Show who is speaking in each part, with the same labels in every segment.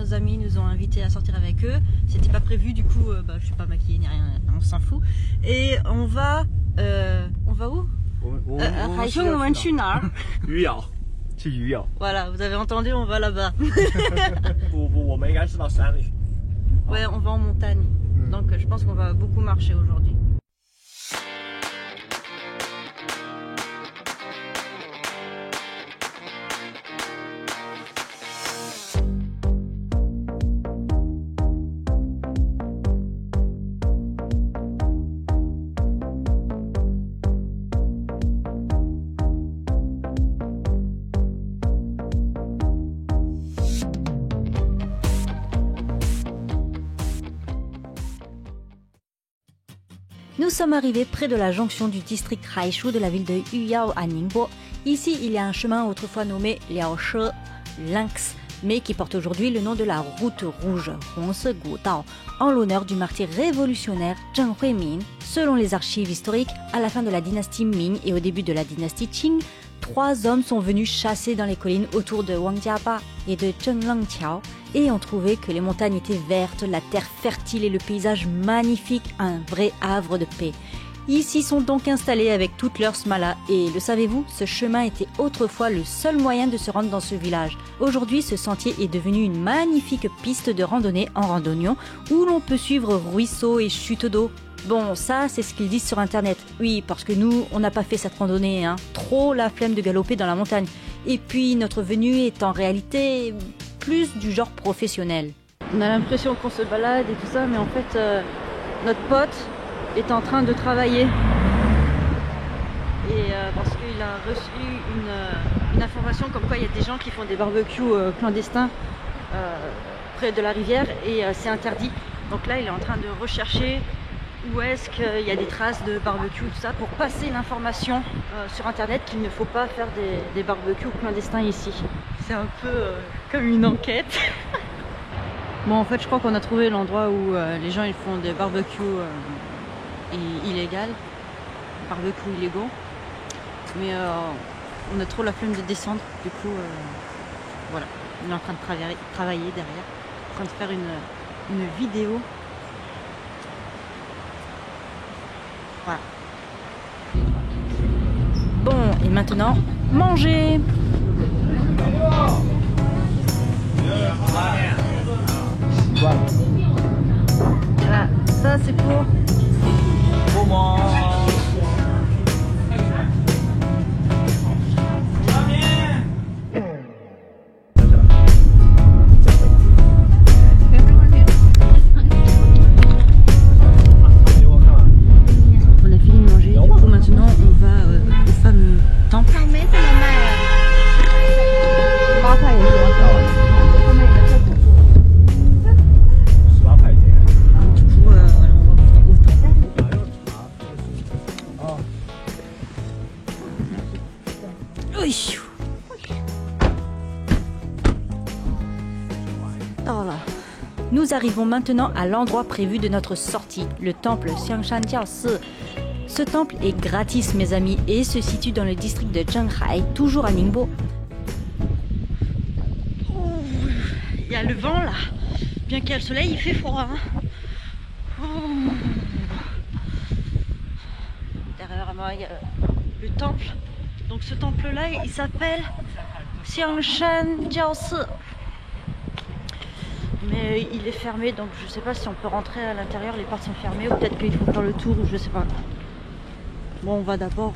Speaker 1: nos amis nous ont invités à sortir avec eux. C'était pas prévu, du coup, je suis pas maquillée ni rien, on s'en fout. Et on va où? Voilà, vous avez entendu, on va là-bas. Ouais, on va en montagne. Donc je pense qu'on va beaucoup marcher aujourd'hui. Nous sommes arrivés près de la jonction du district Haishu de la ville de Yuyao à Ningbo. Ici, il y a un chemin autrefois nommé Liaoshe, Lynx, mais qui porte aujourd'hui le nom de la route rouge, Hongse Gudao, en l'honneur du martyr révolutionnaire Zheng Huimin. Selon les archives historiques, à la fin de la dynastie Ming et au début de la dynastie Qing, 3 hommes sont venus chasser dans les collines autour de Wangjiaba et de Zhenglangqiao et ont trouvé que les montagnes étaient vertes, la terre fertile et le paysage magnifique, un vrai havre de paix. Ils s'y sont donc installés avec toutes leurs smalas et le savez-vous, ce chemin était autrefois le seul moyen de se rendre dans ce village. Aujourd'hui, ce sentier est devenu une magnifique piste de randonnée en randonnion où l'on peut suivre ruisseaux et chutes d'eau. Bon, ça, c'est ce qu'ils disent sur internet. Oui, parce que nous, on n'a pas fait cette randonnée, hein. Trop la flemme de galoper dans la montagne. Et puis, notre venue est en réalité plus du genre professionnel. On a l'impression qu'on se balade et tout ça, mais en fait, notre pote est en train de travailler. Et parce qu'il a reçu une information comme quoi il y a des gens qui font des barbecues clandestins près de la rivière et c'est interdit. Donc là, il est en train de rechercher où est-ce qu'il y a des traces de barbecue, tout ça, pour passer l'information sur internet qu'il ne faut pas faire des barbecues clandestins ici. C'est un peu comme une enquête. Bon, en fait, je crois qu'on a trouvé l'endroit où les gens ils font des barbecues illégales, barbecues illégaux. Mais on a trop la flemme de descendre, du coup, voilà. On est en train de travailler derrière, en train de faire une vidéo. Voilà. Bon, et maintenant, manger. Voilà, ça c'est pour... Nous arrivons maintenant à l'endroit prévu de notre sortie, le temple Xiangshan-Jiaosi. Ce temple est gratis, mes amis, et se situe dans le district de Zhenghai, toujours à Ningbo. Il y a le vent là, bien qu'il y ait le soleil, il fait froid. Derrière moi, il y a le temple. Donc ce temple-là, il s'appelle Xiangshan-Jiaosi. Mais il est fermé, donc je sais pas si on peut rentrer à l'intérieur, les portes sont fermées, ou peut-être qu'il faut faire le tour, ou je sais pas. Bon, on va d'abord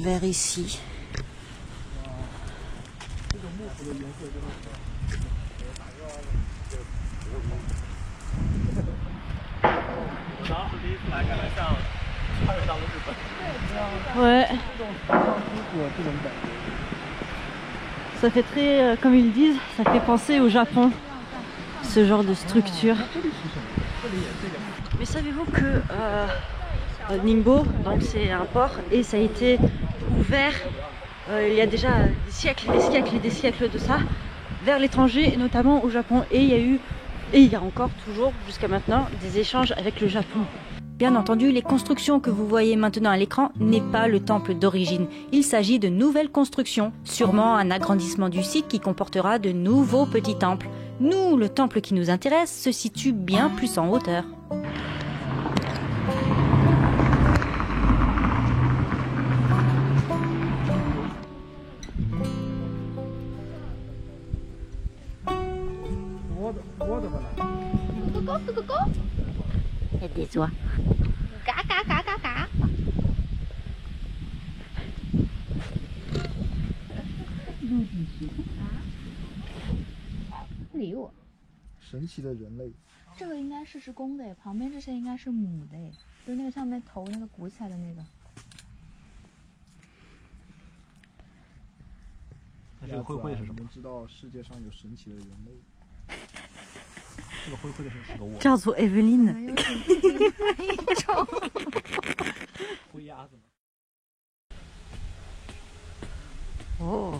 Speaker 1: vers ici. Ouais. Ça fait très, comme ils disent, ça fait penser au Japon. Ce genre de structure. Mais savez-vous que Ningbo, donc c'est un port et ça a été ouvert il y a déjà des siècles et des siècles de ça vers l'étranger et notamment au Japon, et il y a eu et il y a encore toujours jusqu'à maintenant des échanges avec le Japon. Bien entendu, les constructions que vous voyez maintenant à l'écran n'est pas le temple d'origine. Il s'agit de nouvelles constructions, sûrement un agrandissement du site qui comportera de nouveaux petits temples. Nous, le temple qui nous intéresse se situe bien plus en hauteur. Il y a des oies.
Speaker 2: 礼物，
Speaker 3: 神奇的人类，
Speaker 2: 这个应该是公的，旁边这些应该是母的，就是那个上面头那个鼓起来的那个。
Speaker 3: 那这个灰灰的是什么？我们知道世界上有神奇的人类。这个灰灰的是个我。
Speaker 1: 叫做 Eveline。
Speaker 3: 灰鸭子吗？
Speaker 1: 哦。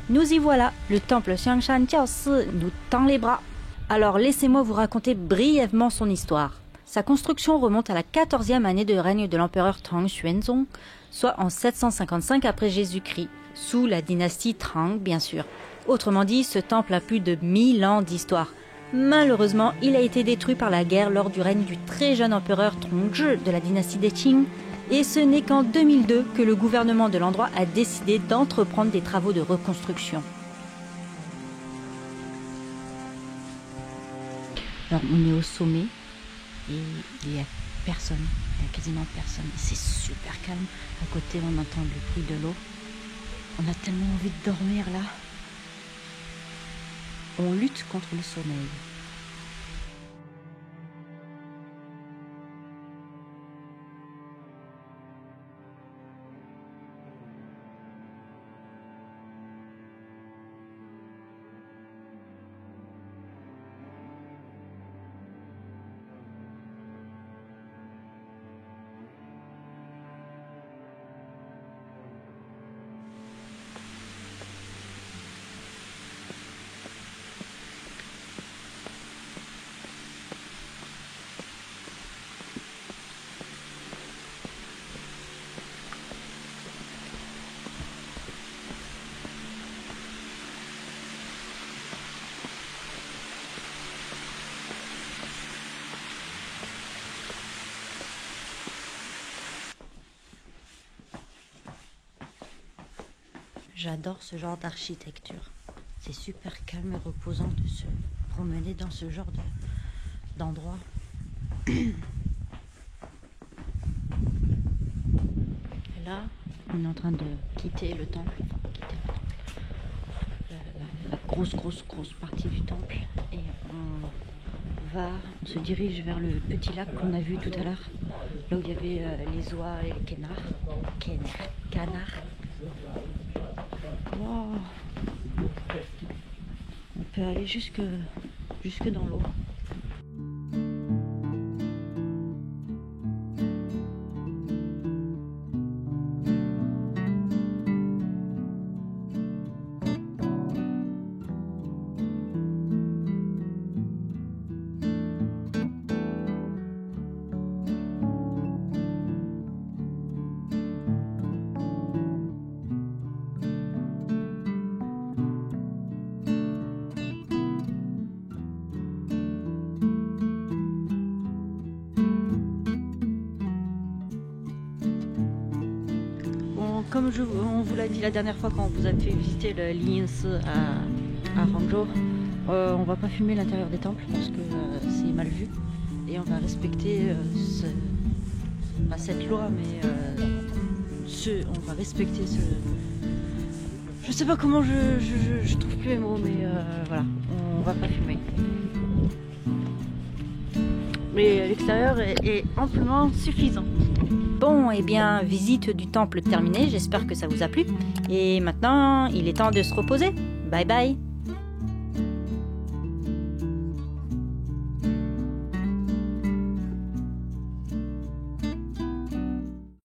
Speaker 1: Nous y voilà, le temple Xiangshan Jiaosi nous tend les bras. Alors laissez-moi vous raconter brièvement son histoire. Sa construction remonte à la 14e année de règne de l'empereur Tang Xuanzong, soit en 755 après Jésus-Christ, sous la dynastie Tang bien sûr. Autrement dit, ce temple a plus de 1000 ans d'histoire. Malheureusement, il a été détruit par la guerre lors du règne du très jeune empereur Tongzhi de la dynastie des Qing. Et ce n'est qu'en 2002 que le gouvernement de l'endroit a décidé d'entreprendre des travaux de reconstruction. Alors on est au sommet et il n'y a personne, il n'y a quasiment personne. C'est super calme. À côté on entend le bruit de l'eau. On a tellement envie de dormir là. On lutte contre le sommeil. J'adore ce genre d'architecture. C'est super calme et reposant de se promener dans ce genre d'endroit. Et là, on est en train de quitter le temple. La grosse partie du temple. Et on se dirige vers le petit lac qu'on a vu tout à l'heure. Là où il y avait les oies et les canards. Wow. On peut aller jusque dans l'eau. Comme on vous l'a dit la dernière fois quand on vous a fait visiter le Linsi à Hangzhou, on va pas filmer l'intérieur des temples parce que c'est mal vu et on va respecter pas cette loi mais on va respecter ce... Je sais pas comment je trouve plus les mots mais voilà, on va pas filmer. Mais l'extérieur est amplement suffisant. Bon, eh bien, visite du temple terminée, j'espère que ça vous a plu. Et maintenant, il est temps de se reposer. Bye bye.